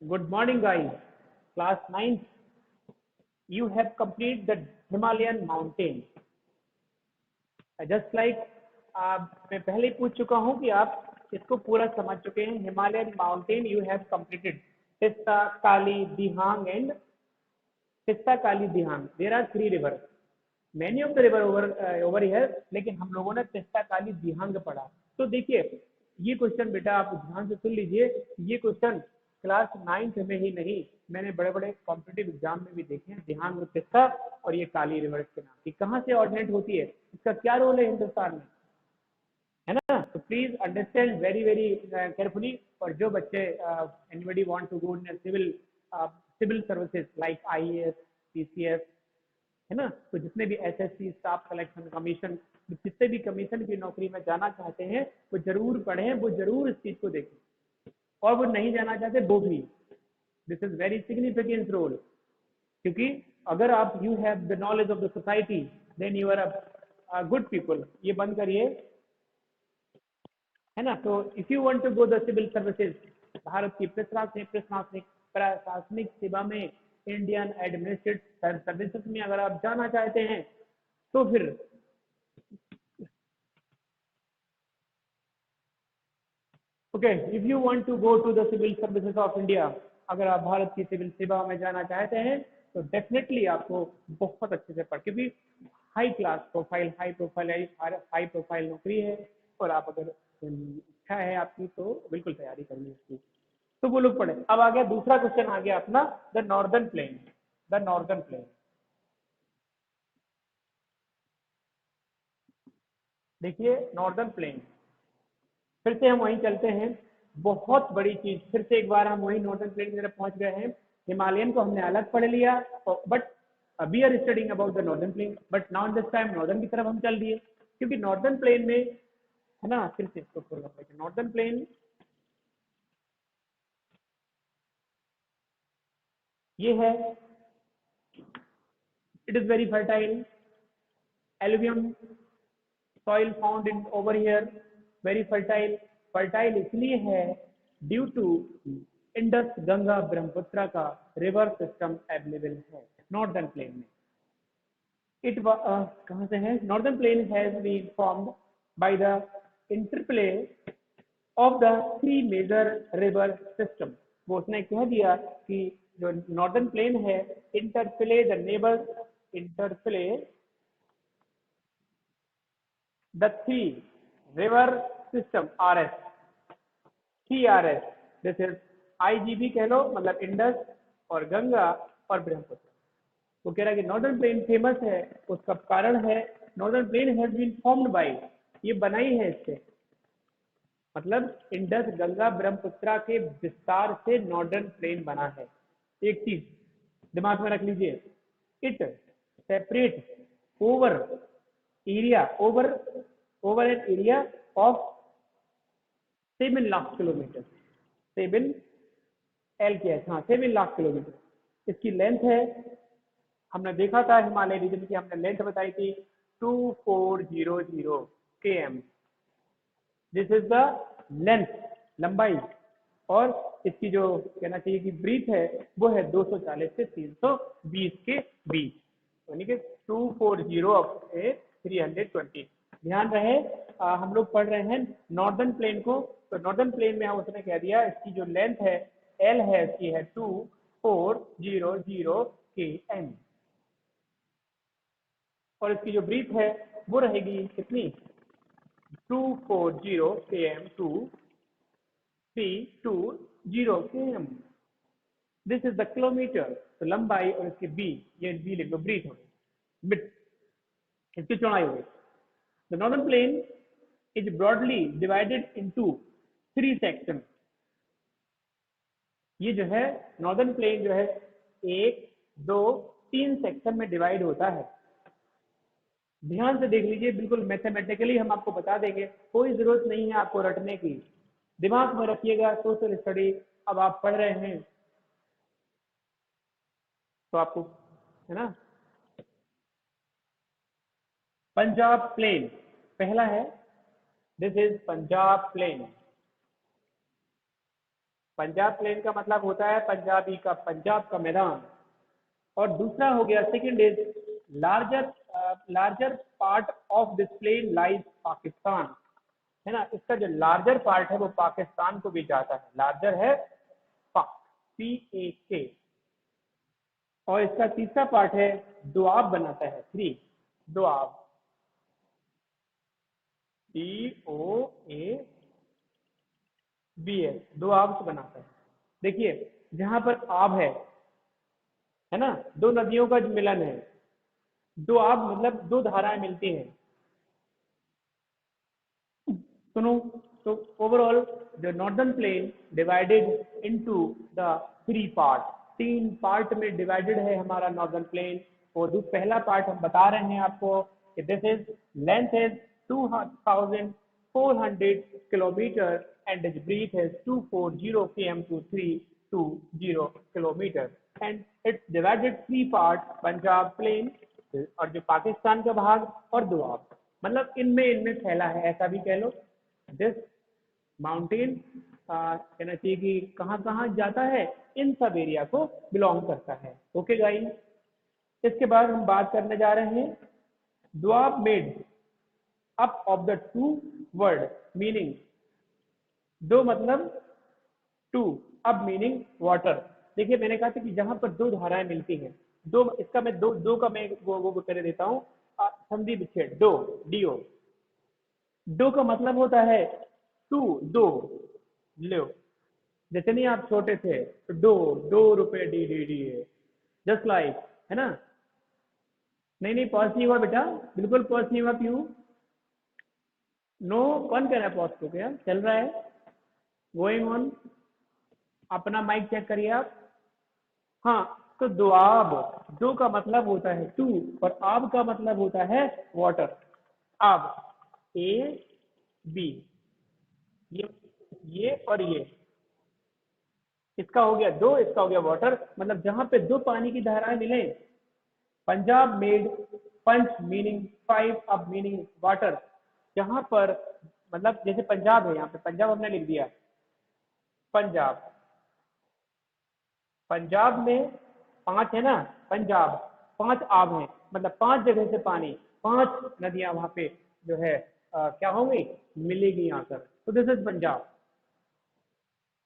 Good morning, guys. Class 9th, you have completed the Himalayan mountain. Just like मैं पहले ही पूछ चुका हूँ कि आप इसको पूरा समझ चुके हैं. Himalayan mountain you have completed. Tista, Kali, Dihang and Tista, Kali, Dihang. There are three rivers. Many of the river over here, लेकिन हम लोगों ने तिस्ता काली दिहांग पढ़ा. तो देखिए ये क्वेश्चन बेटा आप ध्यान से सुन लीजिए. ये क्वेश्चन क्लास 9th में ही नहीं, मैंने बड़े बड़े कॉम्पिटिटिव एग्जाम में भी देखे हैं. दिहांग तिस्ता और ये काली रिवर के नाम की कहाँ से ऑरिजिनेट होती है, इसका क्या रोल है हिंदुस्तान में, है ना. तो please understand very very carefully. और जो बच्चे anybody want to go in civil services like IAS, PCS, है ना, तो जितने भी एसएससी, स्टाफ सिलेक्शन कमीशन, जितने भी कमीशन की नौकरी में जाना चाहते हैं वो जरूर पढ़ें, वो जरूर इस चीज को देखें. और वो नहीं जाना चाहते वो भी. This is very significant role, क्योंकि अगर आप you have the knowledge of the society then you are a good people. ये बंद करिए, है ना. तो if you want to go the civil services, Bharat की प्रशासनिक सेवा में, इंडियन एडमिनिस्ट्रेटिव सर्विसेज में अगर आप जाना चाहते हैं तो फिर okay, if you want to go to the civil services of India, अगर आप भारत की सिविल सेवा में जाना चाहते हैं तो डेफिनेटली आपको बहुत अच्छे से पढ़, क्योंकि हाई प्रोफाइल नौकरी है. और आप अगर इच्छा है आपकी तो बिल्कुल तैयारी करिए इसकी. तो वो लोग पढ़े. अब आ गया दूसरा क्वेश्चन, आ गया अपना the northern plane. The northern plane, देखिए नॉर्दर्न प्लेन, फिर से हम वहीं चलते हैं. बहुत बड़ी चीज, फिर से एक बार हम वही नॉर्दर्न प्लेन की तरफ पहुंच गए हैं. हिमालयन को हमने अलग पढ़ लिया, but we are studying about the northern plain. But now this time northern की तरफ हम चल दिए, क्योंकि नॉर्दर्न प्लेन में, है ना, फिर से इसको खोलना पड़ेगा. नॉर्दर्न प्लेन ये है, it is very fertile. Alluvium soil found in over here, very fertile. Fertile इसलिए है due to Indus Ganga Brahmaputra का रिवर सिस्टम अवेलेबल है नॉर्दर्न प्लेन में. इट कहाँ से है, northern plain has been formed by the interplay of the three major river system. वो उसने कह दिया कि जो नॉर्दर्न प्लेन है, interplay the neighbour, interplay the three river system RS, 3RS. This is IGB कह लो, मतलब इंडस और गंगा और ब्रह्मपुत्र. वो कह रहा है कि नॉर्दर्न प्लेन फेमस है, उसका कारण है northern plain has been formed by, ये बनाई है इससे, मतलब इंडस गंगा ब्रह्मपुत्र के विस्तार से नॉर्दर्न प्लेन बना है. एक चीज दिमाग में रख लीजिए, it separate over area, over an area of 7 lakh kilometre. 7 lakh kilometre इसकी लेंथ है. हमने देखा था हिमालय रीजन की, हमने लेंथ बताई थी 2400 km. This is the length, लंबाई. और इसकी जो कहना चाहिए कि ब्रीथ है वो है 240 से 320 के बीच, यानी कि 240 अप से 320. ध्यान रहे हम लोग पढ़ रहे हैं नॉर्दर्न प्लेन को. तो नॉर्दर्न प्लेन में उसने कह दिया इसकी जो लेंथ है L है, इसकी है 2400 km. और इसकी जो ब्रीथ है वो रहेगी कितनी, 240 km to 320 km. This is the kilometre. तो लंबाई और इसके बी, ये बी लिख लो, ब्रीथ हो गई, बिट इसकी चौड़ाई हो गई. The northern plane is broadly divided into 3 section. ये जो है नॉर्दर्न प्लेन जो है 1, 2, 3 सेक्शन में डिवाइड होता है. ध्यान से देख लीजिए, बिल्कुल मैथमेटिकली हम आपको बता देंगे, कोई जरूरत नहीं है आपको रटने की. दिमाग में रखिएगा, सोशल स्टडी अब आप पढ़ रहे हैं तो आपको, है ना. पंजाब प्लेन पहला है, this is Punjab plain. Punjab plain का मतलब होता है पंजाबी का, पंजाब का मैदान। और दूसरा हो गया second is larger larger part of this plain lies Pakistan, है ना। इसका जो लार्जर पार्ट है वो पाकिस्तान को भी जाता है, लार्जर है पाक, PAK। और इसका तीसरा पार्ट है दोआब बनाता है, 3 दोआब, DOABS, दोआब से बनाता है। देखिए जहां पर आब है ना, दो नदियों का मिलन है, दोआब मतलब दो धाराएं मिलती हैं। सुनो, तो overall the northern plane divided into the 3 part, 3 part में डिवाइडेड है हमारा नॉर्दर्न प्लेन। और जो पहला पार्ट हम बता रहे हैं आपको कि this is length is 2400 kilometre and is breath is 240 km to 320 kilometre and it's divided 3 part, Punjab plain और जो पाकिस्तान का भाग और दोआब, मतलब इनमें फैला है, ऐसा भी कह लो। दिस माउंटेन कहना चाहिए कि कहाँ कहाँ जाता है, इन सब एरिया को बिलोंग करता है। ओके गाइस, इसके बाद हम बात करने जा रहे हैं Doab made up of the 2 word meaning. दो मतलब 2, अब मीनिंग वाटर। देखिए मैंने कहा था कि जहां पर दो धाराएं मिलती हैं, दो, इसका मैं दो का मैं वो कर देता हूँ संधि विच्छेद, DO। दो का मतलब होता है 2, 2 लो, जितने आप छोटे थे तो 2 रुपए डी है, जस्ट लाइक, है ना। नहीं नहीं पॉज नहीं हुआ बेटा, बिल्कुल पॉज नहीं हुआ, क्यों? नो, कौन कह रहा है पॉज को? क्या चल रहा है, गोइंग ऑन। अपना माइक चेक करिए आप। हाँ, तो दोआब, दो का मतलब होता है 2 और आब का मतलब होता है वाटर। आब, AB, ये और ये, इसका हो गया 2, इसका हो गया वाटर, मतलब जहां पे दो पानी की धाराएं मिले। पंजाब मेड पंच मीनिंग 5 अब मीनिंग वाटर, जहां पर मतलब जैसे पंजाब है, यहाँ पे पंजाब हमने लिख दिया, पंजाब, पंजाब में 5 है ना, पंजाब 5 आब है, मतलब 5 जगह से पानी, 5 नदियां वहां पे जो है क्या होंगी, मिलेगी आकर, तो दिस इज पंजाब।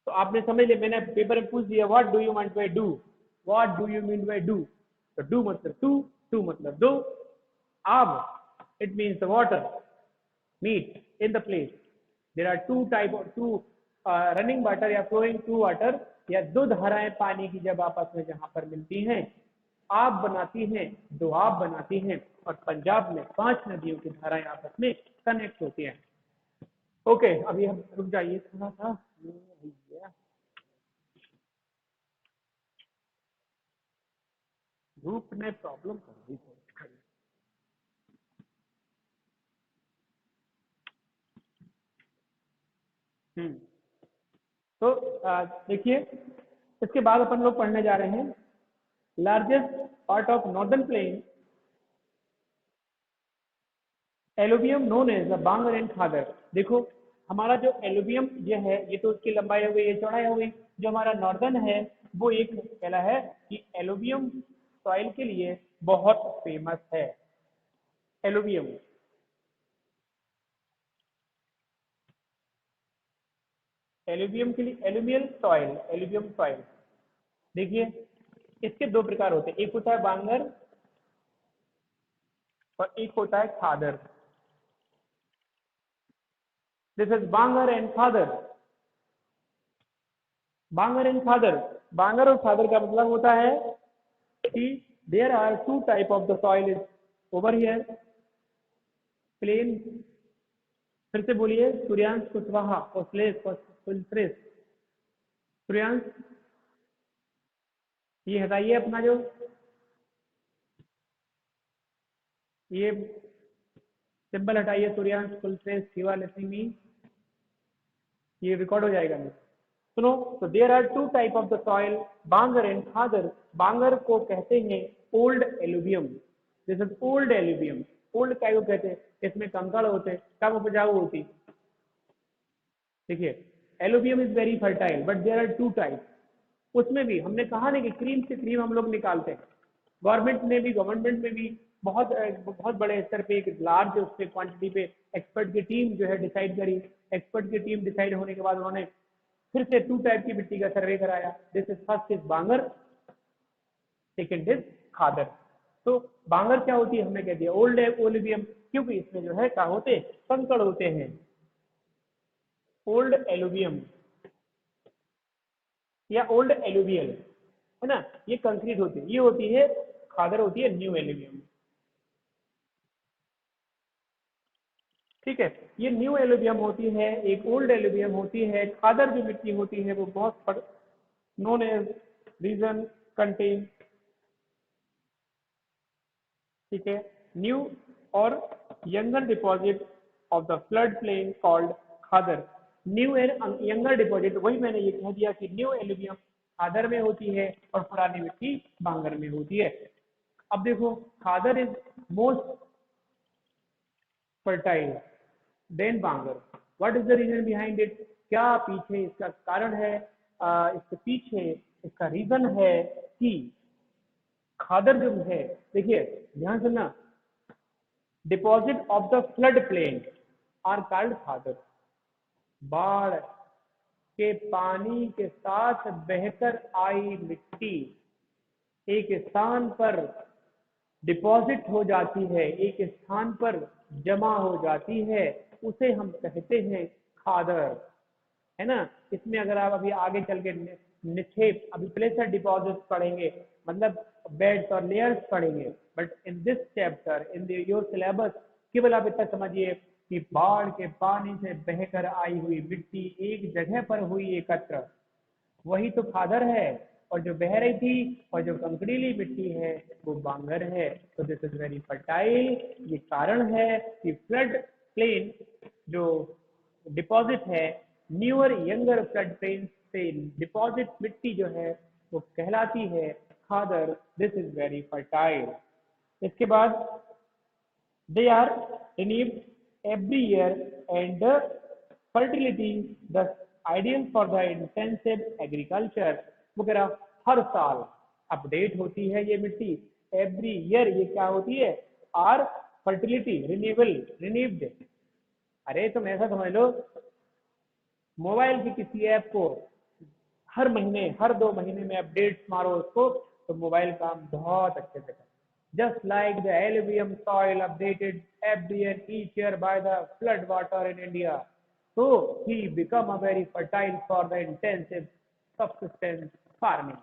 तो आपने समझ लिया, मैंने पेपर में पूछ दिया what do you mean by do, what do you mean by do, तो डू मतलब 2, 2 मतलब 2, आब it means the water meet in the place, there are two running water या flowing two water, या दो धाराएं पानी की जब आपस में जहां पर मिलती हैं, आब बनाती हैं, दोआब बनाती हैं, और पंजाब में 5 नदियों की धाराएं आपस में कनेक्ट होती हैं। ओके, अभी हम रुक जाइए थोड़ा सा, ग्रुप ने प्रॉब्लम कर दी थोड़ी। तो देखिए इसके बाद अपन लोग पढ़ने जा रहे हैं largest part of northern plain, alluvium known as the Bangar and Khadar. देखो हमारा जो एलुवियम ये है, ये तो उसकी लंबाई हो गई, ये चौड़ाई हो गई। जो हमारा नॉर्दर्न है वो एक कहला है कि एलुवियम सॉइल के लिए बहुत फेमस है। एलुवियम, एलुवियम के लिए एलुमियल सॉइल, एलुवियम सॉइल। देखिए इसके 2 प्रकार होते हैं, एक होता है बांगर और एक होता है खादर। This is bangar and khadar. Bangar and khadar, बांगर और खादर का मतलब होता है कि there are 2 type of the soil is over here, plain. फिर से बोलिए, सूर्यांश कुशवाहा और सुल्फ्रेस, सूर्यांश ये हटाइए अपना जो ये सिंबल हटाइए, सूर्यांश कुलश्रेष्ठ शिवा लक्ष्मी, ये रिकॉर्ड हो जाएगा नहीं। सुनो, तो there are 2 type of the soil, bangar and khadar. बांगर को कहते हैं old alluvium, this is old alluvium. Old क्या को कहते हैं, इसमें कंकड़ होते, कम उपजाऊ होती। देखिए alluvium is very fertile but there are two types. उसमें भी हमने कहा ना कि क्रीम से क्रीम हम लोग निकालते हैं। गवर्नमेंट में भी बहुत बहुत बड़े स्तर पे एक लार्ज उस पे क्वांटिटी पे एक्सपर्ट की टीम जो है डिसाइड करी। एक्सपर्ट की टीम डिसाइड होने के बाद उन्होंने फिर से 2 टाइप की मिट्टी का सर्वे कराया। This is first is bangar, second is khadar. तो बांगर क्या होती है हमने कह दिया ओल्ड एलोबियम, क्योंकि इसमें जो है क्या होते हैं कंकड़ होते हैं। ओल्ड एलोबियम या ओल्ड एलुवियल है ना, ये कंक्रीट होती है। ये होती है खादर, होती है न्यू एलुवियम। ठीक है, ये न्यू एलुवियम होती है, एक ओल्ड एलुवियम होती है। खादर जो मिट्टी होती है वो बहुत नोन एज रीजन कंटेन, ठीक है, न्यू और younger deposit of the flood plain called khadar. New and younger deposit, वही मैंने ये कह दिया कि न्यू एलुवियम खादर में होती है और पुरानी मिट्टी बांगर में होती है। अब देखो, khadar is most fertile than bangar. What is the reason behind it? क्या पीछे इसका कारण है? इसके पीछे इसका रीजन है कि खादर जो है, देखिए ध्यान सुनना, deposit of the flood plain are called khadar. बाढ़ के पानी के साथ बहकर आई मिट्टी एक स्थान पर डिपॉजिट हो जाती है, एक स्थान पर जमा हो जाती है, उसे हम कहते हैं खादर, है ना। इसमें अगर आप अभी आगे चल के निक्षेप, अभी प्लेसर डिपॉजिट पढ़ेंगे, मतलब बेड्स और लेयर्स पढ़ेंगे, but in this chapter in your syllabus केवल आप इतना समझिए कि बाढ़ के पानी से बहकर आई हुई मिट्टी एक जगह पर हुई एकत्र, वही तो खादर है। और जो बह रही थी और जो कंकड़ीली मिट्टी है वो बांगर है। तो दिस इज वेरी फर्टाइल। ये कारण है कि फ्लड प्लेन जो डिपॉजिट है, न्यूअर यंगर फ्लड प्लेन से डिपॉजिट मिट्टी जो है वो कहलाती है खादर। This is very fertile. इसके बाद they are renewed every year and fertility thus ideal for the intensive agriculture वगैरह। हर साल अपडेट होती है ये मिट्टी, एवरी ईयर ये क्या होती है, आर फर्टिलिटी रिन्यूएबल रिन्यूड। अरे तुम ऐसा समझ लो, मोबाइल की किसी ऐप को हर महीने हर 2 महीने में अपडेट मारो उसको, तो मोबाइल काम बहुत अच्छे से करे। Just like the alluvium soil updated every and each year by the flood water in India, so he become a very fertile for the intensive subsistence farming।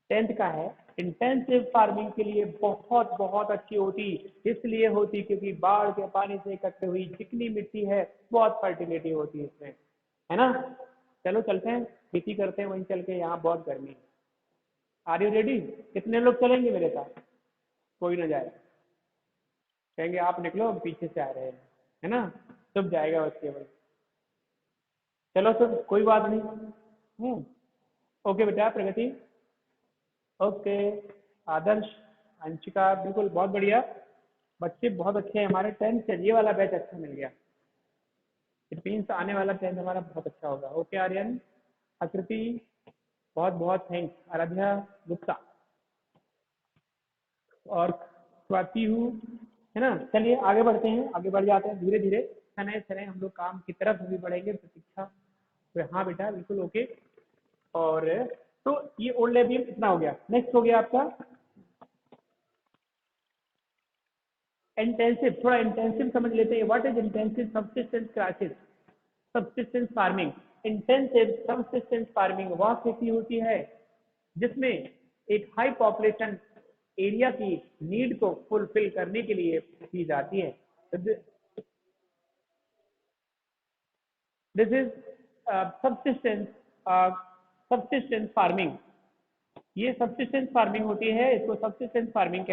10th का है, इंटेंसिव फार्मिंग के लिए बहुत बहुत अच्छी होती, इसलिए होती क्योंकि बाढ़ के पानी से इकट्ठी हुई चिकनी मिट्टी है, बहुत फर्टिलिटी होती है इसमें, है ना। चलो चलते हैं, खेती करते हैं वहीं चल के, यहाँ बहुत गर्मी है। Are you ready? कितने लोग चलेंगे मेरे साथ? कोई ना जाए, कहेंगे आप निकलो, हम पीछे से आ रहे हैं, है ना। सब जाएगा बस केवल। चलो सब, कोई बात नहीं। ओके बेटा, प्रगति, ओके, आदर्श, अंशिका, बिल्कुल बहुत बढ़िया। बच्चे बहुत अच्छे हैं हमारे। 10th से ये वाला बैच अच्छा मिल गया, इट मीन्स आने वाला 10th हमारा बहुत अच्छा होगा। ओके आर्यन, आकृति, बहुत बहुत थैंक्स। आराध्या गुप्ता और स्वाति हूँ, है ना। चलिए आगे बढ़ते हैं, आगे बढ़ जाते हैं धीरे धीरे, समय समय हम लोग काम की तरफ भी बढ़ेंगे। प्रतीक्षा, तो हाँ बेटा बिल्कुल ओके। और तो ये ओल्ड एबियम इतना हो गया। नेक्स्ट हो गया आपका इंटेंसिव। थोड़ा इंटेंसिव समझ लेते हैं। What is intensive subsistence crisis subsistence farming? Intensive subsistence farming वह खेती होती है जिसमें एक हाई पॉपुलेशन एरिया की नीड को फुलफिल करने के लिए की जाती है। This is subsistence subsistence farming. ये सब्सिस्टेंस फार्मिंग होती है, इसको सब्सिस्टेंस फार्मिंग